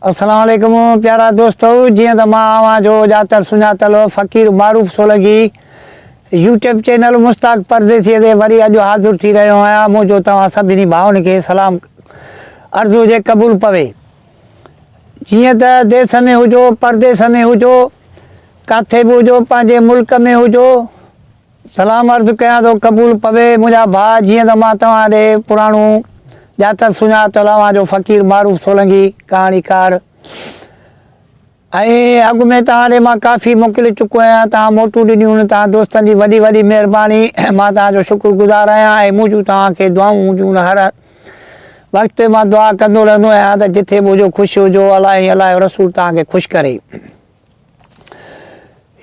अस्सलाम वालेकुम प्यारा दोस्तों, जी तो मां जो जातर सुञातल फ़कीर मारूफ़ सोलंकी यूट्यूब चैनल मुश्ताक परदेसी ते वरी अॼु हाज़िर थी रहियो आहियां। मुंहिंजो तव्हां सभिनी भाउनि खे सलाम अर्ज़ु हुजे क़बूल पवे। जीअं त देश में हुजो, परदेस में हुजो, किथे बि हुजो, पंहिंजे मुल्क में हुजो, सलाम अर्ज़ु कयां थो क़बूल पवे मुंहिंजा भाउ। जीअं त मां तव्हां ॾे पुराणो जातर सुञातल जो फ़कीर मारूफ़ सोलंकी कहाणीकार ऐं अॻु में तव्हां ॾे मां काफ़ी मोकिले चुको आहियां। तव्हां मोटूं ॾिनियूं, तव्हां दोस्तनि जी वॾी वॾी महिरबानी, मां तव्हांजो शुक्रगुज़ार आहियां। ऐं मुंहिंजूं तव्हांखे दुआऊं हुजूं, हर वक़्तु मां दुआ कंदो रहंदो आहियां त जिथे बि हुजो ख़ुशि हुजो, अलाए रसूल तव्हांखे ख़ुशि करे।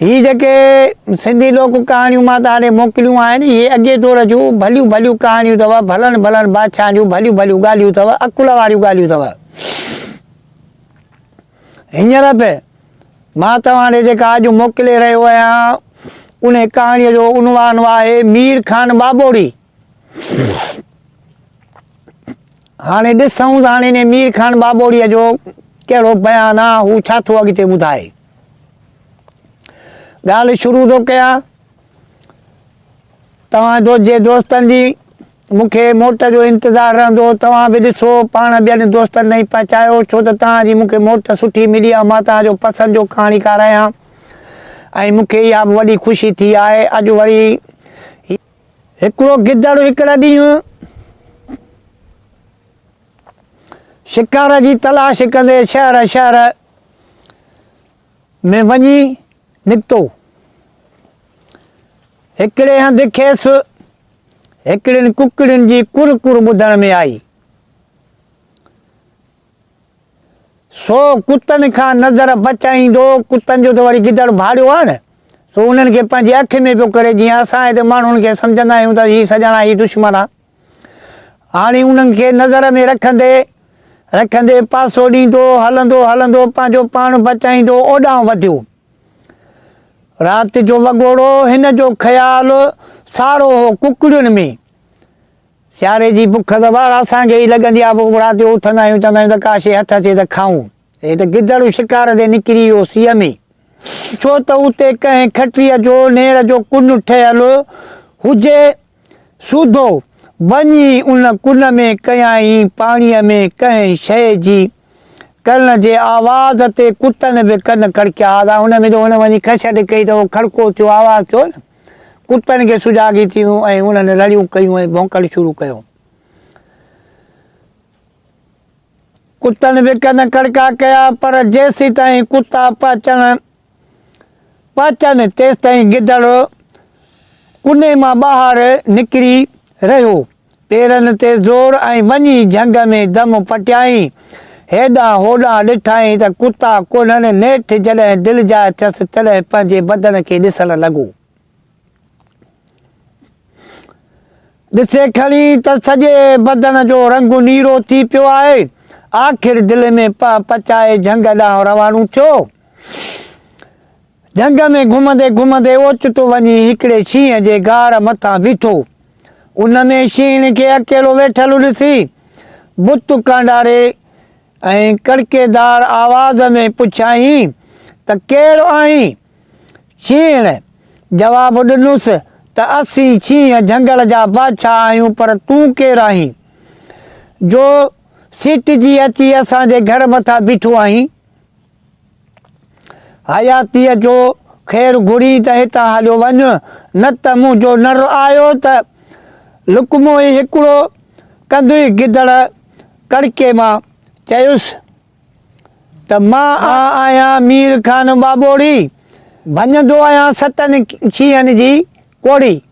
ही जेके सिंधी लोक कहाणियूं मां तव्हां ॾे मोकिलियूं आहिनि, इहे अॻे दौर जूं भलियूं भलियूं कहाणियूं अथव, भलनि भलनि बादशाहनि जूं भलियूं भलियूं ॻाल्हियूं अथव, अकुल वारियूं ॻाल्हियूं अथव। हींअर बि मां तव्हां ॾे जेका अॼु मोकिले रहियो आहियां, उन कहाणीअ जो उनवान आहे मीर खान बाबोड़ी। हाणे ॾिसूं त हाणे इन मीर खान बाबोड़ीअ जो कहिड़ो बयानु आहे, हू छा थो अॻिते ॿुधाए। ॻाल्हि शुरू थो कयां तव्हां जे दोस्तनि जी। मूंखे मोट जो इंतज़ारु रहंदो, तव्हां बि ॾिसो पाण ॿियनि दोस्तनि नहीं पहुचायो, छो त तव्हांजी मूंखे मोट सुठी मिली आहे। मां तव्हांजो पसंदि जो कहाणीकार आहियां ऐं मूंखे इहा बि वॾी ख़ुशी थी आहे। अॼु वरी हिकिड़ो गिदड़ हिकिड़े ॾींहुं शिकार जी तलाश कंदे शहर शहर में वञी निकितो। हिकिड़े हंधि खेसि हिकिड़ियुनि कुकड़ियुनि जी कुर कुर ॿुधण में आई। सो कुतनि खां नज़र बचाईंदो। कुतनि जो त वरी गिदड़ भाड़ियो आहे न, सो उन्हनि खे पंहिंजी अखि में पियो करे, जीअं असां हिते माण्हुनि खे सम्झंदा आहियूं त हीअ सॼणा ही दुश्मन आहे। हाणे उन्हनि खे नज़र में रखंदे रखंदे पासो ॾींदो, हलंदो हलंदो पंहिंजो पाण बचाईंदो, ओॾां वधियो। राति जो वॻोड़ो हिन जो ख़्यालु सारो हो कुकड़ियुनि में। सियारे जी बुख अथव, असांखे ई लॻंदी आहे, पोइ राति जो उथंदा आहियूं, चवंदा आहियूं त काशे हथ अचे त खाऊं। हे त गिदड़ शिकार ते निकिरी वियो सीअ में, छो त उते कंहिं खटीअ जो नेर जो कुन ठहियलु हुजे सूधो। वञी उन कुन में कयाई पाणीअ में कंहिं शइ जी करण जे आवाज़ ते कुतनि बि कन खड़किया। हुन में जो हुन वञी खछड़ कई त उहो खड़को थियो, आवाज़ थियो न, कुतनि खे सुजाॻी थियूं ऐं उन्हनि रड़ियूं कयूं ऐं भौंकण शुरू कयो। कुतनि बि कन खड़का कया, पर जेसीं ताईं कुता पचनि तेसि ताईं गिदड़ कुने मां ॿाहिरि निकिरी रहियो। पेरनि ते ज़ोर ऐं वञी झंग में दम पटियाई। हेॾां होॾां ॾिठाई त कुता कोन्हनि। नेठि जॾहिं दिलि जाए थियसि तॾहिं पंहिंजे बदन खे ॾिसणु लॻो। ॾिसे खणी त सॼे बदन जो रंग नीरो थी पियो आहे। आख़िर दिलि में पचाए झंग ॾांहुं रवानो थियो। झंग में घुमंदे घुमंदे ओचितो वञी हिकिड़े शींहं जे गार मथां बीठो। उन में शींहं खे अकेलो वेठल ॾिसी बुत कांडारे ऐं कड़केदार आवाज़ में पुछाई त केरु आहीं? शींहं जवाबु ॾिनुसि त असीं शींहं झंगल जा बादशाह आहियूं, पर तूं केरु आहीं जो सीटजी अची असांजे घर मथां बीठो आहीं? हयातीअ जो ख़ैरु घुरी त हितां हलियो वञ, न त मुंहिंजो नर आयो त लुकमो ई हिकिड़ो कंदुई। गिदड़ कड़के मां चयुसि त मां आहियां मीर खान बाबोड़ी, भञंदो आहियां सतनि शींहनि जी कोड़ी।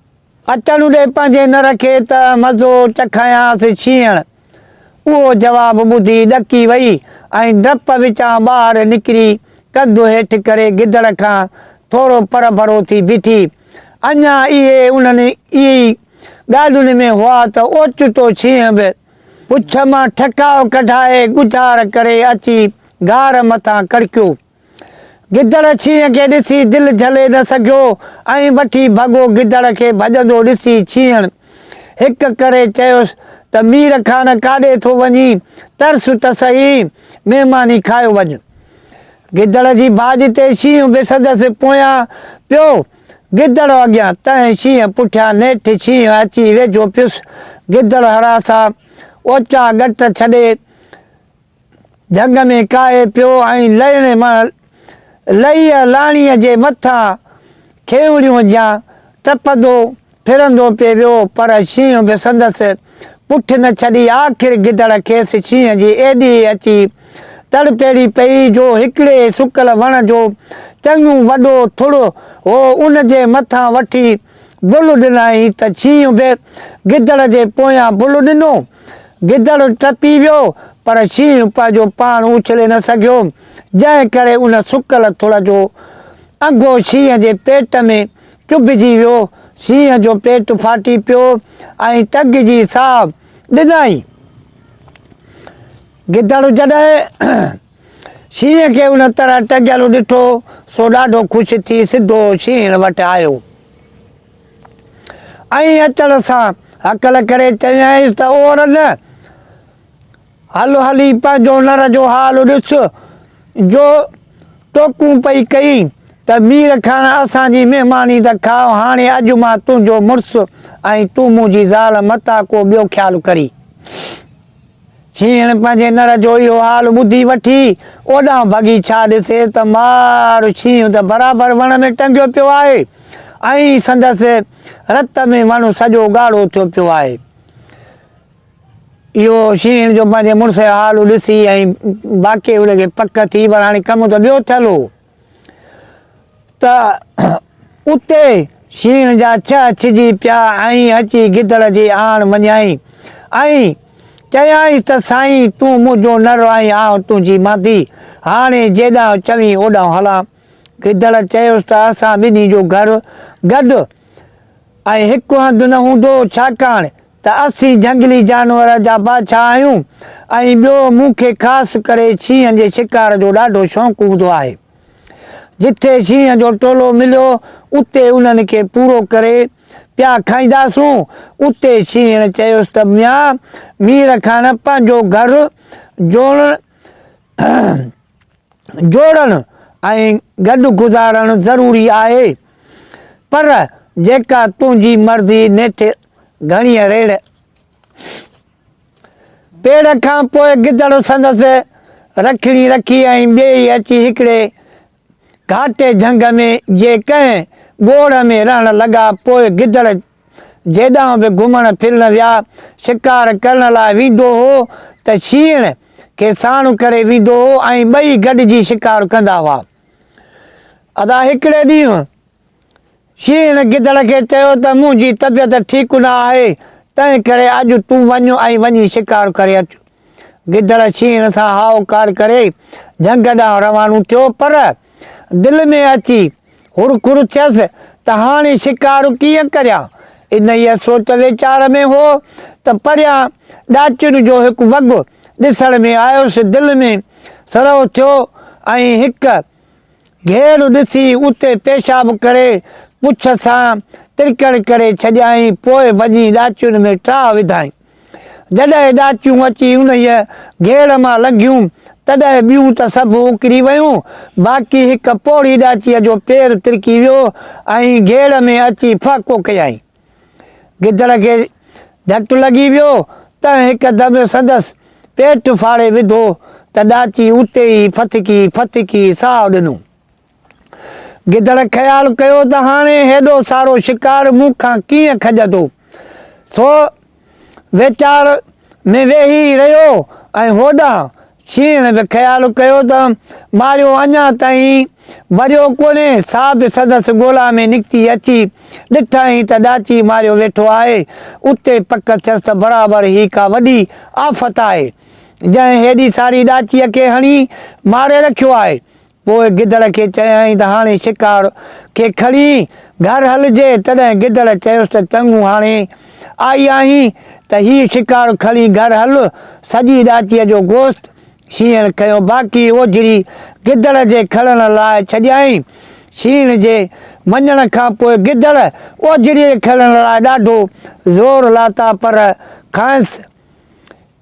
अचण ॾे पंहिंजे नर खे त मज़ो चखायांसि। शींहं उहो जवाबु ॿुधी ॾकी वई ऐं डप विचां ॿाहिरि निकिरी कंधु हेठि करे गिदड़ खां थोरो पर भरो थी बीठी। अञा इहे उन्हनि इहे ॻाल्हियुनि में हुआ त ओचितो शींहं बि पुछ मां ठकाव कढाए गुज़ार करे अची गार मथां कड़कियो। गिदड़ शींहं खे ॾिसी दिलि झले न सघियो ऐं वठी भॻो। गिदड़ खे भॼंदो ॾिसी शींहं हिकु करे चयोसि त मीर खान काॾे थो वञी तरस त सही महिमानी खायो वञ। गिदड़ जी बाज ते शींहुं बि संदसि पोयां पियो गिदड़ अॻियां तंहिं शींहुं पुठियां नेठि शींहुं अची वेझो पियुसि। गिदड़ हरासा ओचा गट छॾे झंग में काहे पियो ऐं लहण मां लहीअ लाणीअ जे मथां खेवड़ियूं जा टपंदो फिरंदो पियो वियो पर शींहुं बि संदसि पुठि न छॾी। आख़िर गिदड़ खेसि शींहं जी एॾी अची तड़पेड़ी पई जो हिकिड़े सुकल वण जो चङो वॾो थुड़ो हो उन जे मथां वठी बुल ॾिनई त शींहुं बि गिदड़ जे पोयां बुल ॾिनो। गिदड़ टपी वियो पर शींहुं पंहिंजो पाण उछले न सघियो जंहिं करे उन सुकल थुड़ जो अघो शींहं जे पेट में चुभिजी वियो। शींहं जो पेट फाटी पियो ऐं टग जी साह ॾिनई। गिदड़ जॾहिं शींहं खे उन तरह टगियल ॾिठो सो ॾाढो ख़ुशि थी सिधो शींहं वटि आयो ऐं अचण सां हकल करे चयाईंसि त और न हल हली पंहिंजो नर जो हाल ॾिस जो टोकूं पई कई त मीर खान असांजी महिमानी त खाओ। हाणे अॼु मां तुंहिंजो मुड़ुसु ऐं तूं मुंहिंजी ज़ाल मता को ॿियो ख़्यालु करी। शींहं पंहिंजे नर जो इहो हाल ॿुधी वठी ओॾां भॻी छा ॾिसे त मार शींहुं त बराबरि वण में टंगियो पियो आहे ऐं संदसि रत में वण सॼो ॻाढ़ो थियो पियो आहे। इहो शींहं जो पंहिंजे मुड़ुस जो हाल ॾिसी ऐं बाक़ी उनखे पक थी पर हाणे कमु त ॿियो थियल हो त उते शींहं जा छह छिजी पिया ऐं अची गिदड़ जी आण मञाई ऐं चयाईं त साईं तूं मुंहिंजो नर ऐं आउं तुंहिंजी मादी हाणे जेॾां चवीं ओॾां हलां। गिदड़ चयोसि त असां ॿिन्ही जो घर गॾु ऐं हिकु हंधि न हूंदो छाकाणि त असीं झंगली जानवर जा बादशाह आहियूं ऐं ॿियो मूंखे ख़ासि करे शींहं जे शिकार जो ॾाढो शौक़ु हूंदो आहे। जिथे शींहं जो टोलो मिलियो उते उन्हनि खे पूरो करे पिया खाईंदासूं। उते शींहं चयोसि त मियां मीर खान पंहिंजो घर जोड़णु ऐं गॾु गुज़ारणु ज़रूरी आहे पर जेका तुंहिंजी मर्ज़ी नेठि घणी रेड़। पेड़ खां पोइ गिदड़ संदसि रखिणी रखी ऐं ॿिए अची हिकिड़े घाटे झंग में जे कंहिं ॻोड़ में रहण लॻा। पोइ गिदड़ जेॾां बि घुमण फिरण विया शिकार करण लाइ वेंदो हो त शींहं खे साण करे वेंदो हो ऐं ॿई गॾिजी शिकार कंदा हुआ। अदा हिकिड़े ॾींहुं शींहं गिदड़ खे चयो त मुंहिंजी तबियत ठीकु न आहे तंहिं करे अॼु तूं वञ ऐं वञी शिकार करे अचु। गिदड़ शींहं सां हाओकार करे झंग ॾांहुं रवानो थियो पर दिलि में अची हुरखुर थियसि त हाणे शिकार कीअं करियां। इन इहा सोच वीचार में हो त परियां ॾाचियुनि जो हिकु वॻो ॾिसण में आयोसि। दिलि में सरव थियो ऐं हिकु घेर ॾिसी उते पेशाब करे पुछ सां तिरकड़ करे छॾियईं। पोइ वञी ॾाचियुनि में टाह विधाई। जॾहिं ॾाचियूं अची उन घेर मां लंघियूं तॾहिं ॿियूं त सभु उकिरी वियूं बाक़ी हिकु पोड़ी ॾाचीअ जो पेर तिरकी वियो ऐं घेर में अची फाको कयईं। गिदड़ खे झटि लॻी वियो त हिकदमि संदसि पेट फाड़े विधो त ॾाची उते ई फथकी साह ॾिनो। गिदड़ ख़्यालु कयो त हाणे हेॾो सारो शिकार मूंखां कीअं खॼंदो सो वीचार में वेही रहियो ऐं होॾां शींहं बि ख़्यालु कयो त मारियो अञा ताईं वरियो कोन्हे। साह बि संदसि ॻोल्हा में निकिती अची ॾिठईं त ॾाची मारियो वेठो आहे। उते पक थियसि त बराबरि ही का वॾी आफ़त आहे जंहिं हेॾी सारी ॾाचीअ खे हणी मारे रखियो आहे। पोइ गिदड़ खे चयाईं त हाणे शिकार खे खणी घर हलिजे। तॾहिं गिदड़ चयोसि त चङो हाणे आई आहीं त हीउ शिकार खणी घर हल सॼी ॾाचीअ जो गोश्त शींहं कयो बाक़ी ओझरी गिदड़ जे खणण लाइ छॾियईं। शींहं जे मञण खां पोइ गिदड़ ओझरीअ खणण लाइ ॾाढो ज़ोर लाथा पर खांसि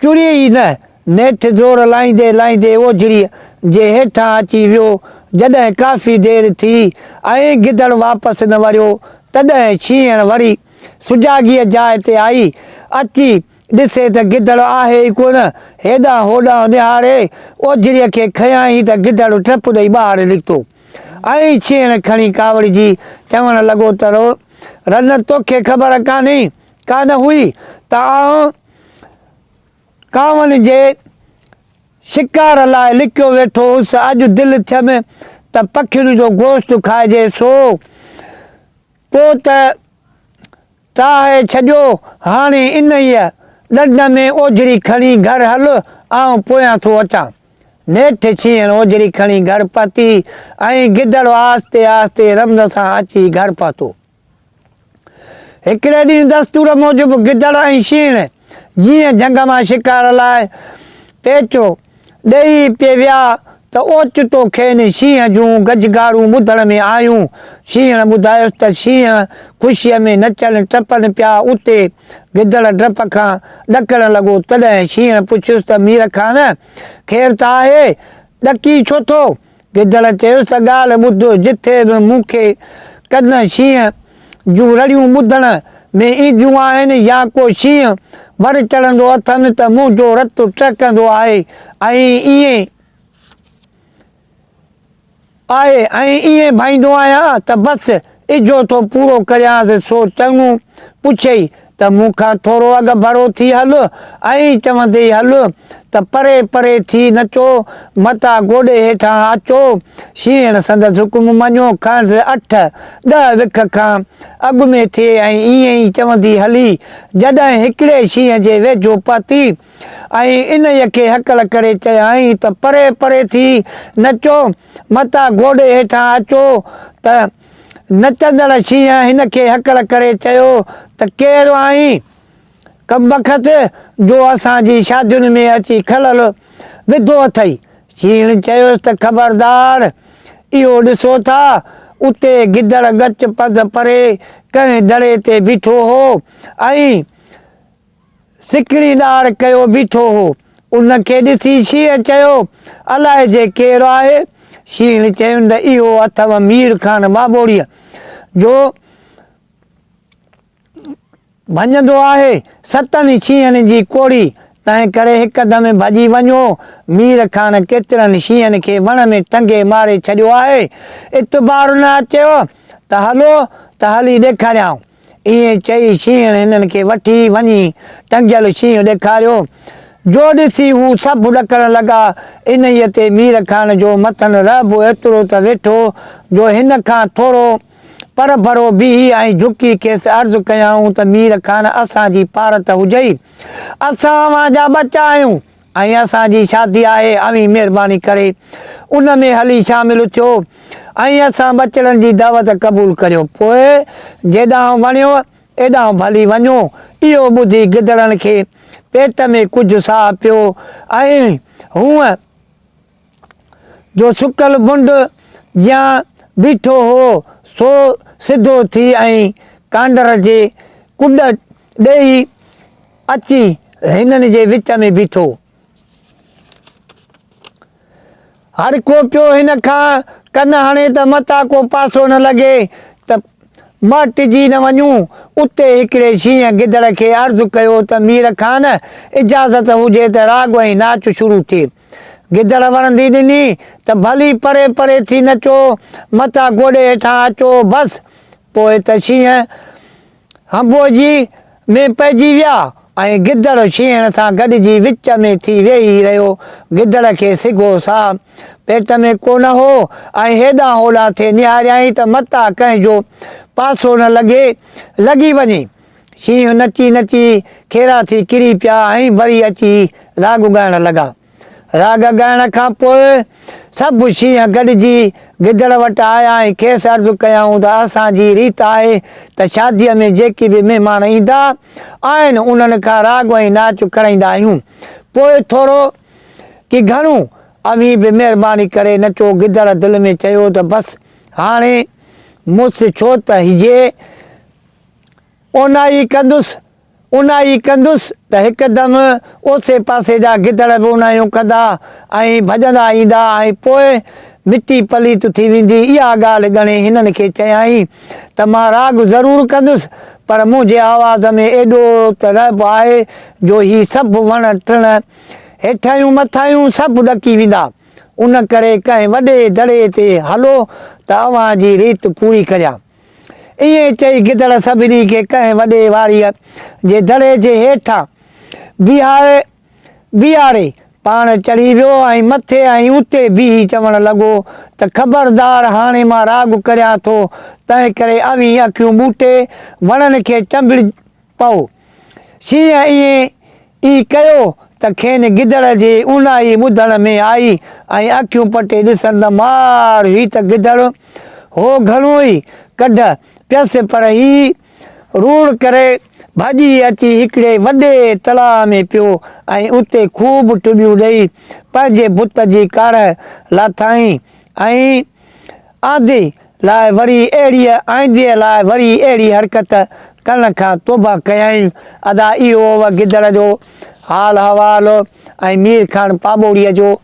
चुरी ई न नेठि ज़ोर लाहींदे लाहींदे ओझड़ी जे हेठां अची वियो। जॾहिं काफ़ी देरि थी ऐं गिदड़ वापसि न वरियो तॾहिं शींहं वरी सुजाॻीअ जाइ ते आई। अची ॾिसे त गिदड़ आहे ई कोन। हेॾां होॾां निहारे ओझड़ीअ खे खयाईं त गिदड़ टप ॾेई ॿाहिरि निकितो ऐं शींहं खणी कावड़ जी चवणु लॻो त रन तोखे ख़बर कान हुई त आउं कांवनि जे शिकार लाइ लिकियो वेठो हुउसि। अॼु दिलि थियमि त पखियुनि जो गोश्त खाइजे सो पोइ त त्राहे छॾियो। हाणे इन ई ॾंड में ओझड़ी खणी घर हल आउं पोयां थो अचां। नेठि शींहं ओझड़ी खणी घर पहुती ऐं गिदड़ आहिस्ते आहिस्ते रमद सां अची घर पहुतो। हिकिड़े ॾींहुं दस्तूर मूजिबि गिदड़ ऐं शींहं जीअं झंग मां शिकार लाइ पेचो ॾेई पिए विया त ओचितो खेनि शींहं जूं गजगारूं ॿुधण में आयूं। शींहं ॿुधायुसि त शींहं ख़ुशीअ में नचनि टपनि पिया। उते गिदड़ डप खां ॾकणु लॻो। तॾहिं शींहं पुछियुसि त मीर खान ख़ैरु त आहे, ॾकी छो थो? गिदड़ चयुसि त ॻाल्हि ॿुध, जिथे बि मूंखे कन शींहं जूं रड़ियूं ॿुधण में ईंदियूं आहिनि या को शींहं वर चढ़ंदो अथनि त मुंहिंजो रतु टहिकंदो आहे ऐं ईअं भाईंदो आहियां त बसि इजो थो पूरो करियांसि। सो चङो पुछई त मूंखां थोरो अॻु भरो थी हल ऐं चवंदे हल त परे परे थी नचो मता गोॾे हेठां अचो। शींहं संदसि हुकुम मञियो। खणसि 8-10 विख खां अॻु में थिए ऐं ईअं ई चवंदी हली। जॾहिं हिकिड़े शींहं जे वेझो पहुती ऐं इन खे हकल करे चयाईं त परे परे थी नचो मता गोॾे हेठां अचो त नचंदड़ शींहं हिन खे हकल करे चयो त केरु आहीं कमबख़्त जो असांजी शादियुनि में अची खलल विधो अथई। शींहं चयोसि त ख़बरदार इहो ॾिसो था। उते गिदड़ गच पद परे कंहिं दड़े ते बीठो हो ऐं सिकड़ीदार कयो बीठो हो। उनखे ॾिसी शींहं चयो अलाए जे केरु आहे। शींहं चयुनि त इहो अथव मीर खान बाबोड़ीअ जो भञंदो आहे 7 शींहंनि जी कोड़ी। तंहिं करे हिकदमि भॼी वञो। मीर खान केतिरनि शींहंनि खे वण में टंगे मारे छॾियो आहे। इतबार न अचेव त हलो त हली ॾेखारियां। ईअं चई शींहं हिननि खे वठी वञी टंगियल शींहं ॾेखारियो। जो ॾिसी हू सभु ॾकण लॻा। इन ते मीर खान जो मथनि रहबो एतिरो त वेठो जो हिन खां थोरो पर भरो बीही ऐं झुकी खेसि अर्ज़ु कयाऊं त मीर खान असांजी पारत हुजई। असां अव्हां जा बचा आहियूं ऐं असांजी शादी आहे। अवी महिरबानी करे उन में हली शामिलु थियो ऐं असां बचड़नि जी दावत क़बूल करियो। पोइ जेॾांहुं वणियो एॾांहुं भली वञो। इहो ॿुधी गिदड़नि खे पेट में कुझु साह पियो ऐं हूअं जो सुकल बुंड या बीठो हो सो सिधो थी ऐं कांडर जे कुॾ ॾेई अची हिननि जे विच में बीठो। हर को पियो हिन खां कन हणे त मता को पासो न लॻे त मटिजी न वञूं। उते हिकिड़े शींहं गिदड़ खे अर्ज़ु कयो त मीर खान इजाज़त हुजे त राॻ ऐं नाच शुरू थिए। गिदड़ वणंदी ॾिनी त भली परे परे थी नचो मथा गोॾे हेठां अचो। बसि पोइ त शींहं हंबोजी में पइजी विया ऐं गिदड़ शींहं सां गॾिजी विच में थी वेही रहियो। गिदड़ खे सिघो साह पेट में कोन हो ऐं हेॾां होॾां थिए निहारियईं त मता कंहिंजो पासो न लॻी वञे। शींहं नची नची खेरा थी किरी पिया ऐं वरी अची राॻ ॻाइण लॻा। राॻ ॻाइण खां पोइ सभु शींहं गॾिजी गिदड़ वटि आया ऐं खेसि अर्ज़ु कयाऊं त असांजी रीत आहे त शादीअ में जेके बि महिमान ईंदा आहिनि उन्हनि खां राॻ ऐं नाच कराईंदा आहियूं। पोइ थोरो की घणो अवी बि महिरबानी करे नचो। गिदड़ दिलि में चयो त बसि हाणे मुस छो त हिजे ओनाई कंदुसि उनाई कंदुसि त हिकदमि ओसे पासे जा गिदड़ बि उनायूं कंदा ऐं भॼंदा ईंदा ऐं पोइ मिटी पलीत थी वेंदी। इहा ॻाल्हि ॻणे हिननि खे चयाईं त मां राग ज़रूरु कंदुसि पर मुंहिंजे आवाज़ में एॾो त रब आहे जो हीअ सभु वण टिण हेठायूं मथायूं सभु ॾकी वेंदा। उन करे कंहिं वॾे दड़े ते हलो त अव्हां जी रीत पूरी करियां। ईअं चई गिदड़ सभिनी खे कंहिं वॾे वारीअ जे दड़े जे हेठां बीहारे पाण चढ़ी वियो ऐं मथे ऐं उते बीही चवणु लॻो त ख़बरदार हाणे मां राग करियां थो, तंहिं करे अवी अखियूं ॿूटे वणनि खे चंबिड़ पओ। शींहं ईअं ई कयो त खेनि गिदड़ जी उनाई ॿुधण में आई ऐं अखियूं पटे ॾिसनि त मार ही त गिदड़ हो घणो ई कढ पियसि पर ही रूड़ करे भाॼी अची हिकिड़े वॾे तलाउ में पियो ऐं उते खूब टुॿियूं ॾेई पंहिंजे बुत जी कार लाथाईं ऐं आंधी लाइ वरी अहिड़ी हरकत करण खां तौबा कयाईं। अदा इहो गिदड़ जो हाल हवाल ऐं मीर खान पाॿोड़ीअ जो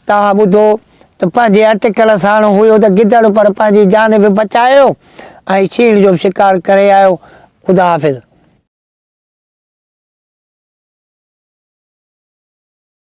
तव्हां ॿुधो त पंहिंजे अटकल साण हुयो त गिदड़ पर पंहिंजी जान बि बचायो ऐं शींहं जो शिकार करे आयो। ख़ुदा हाफ़िज़।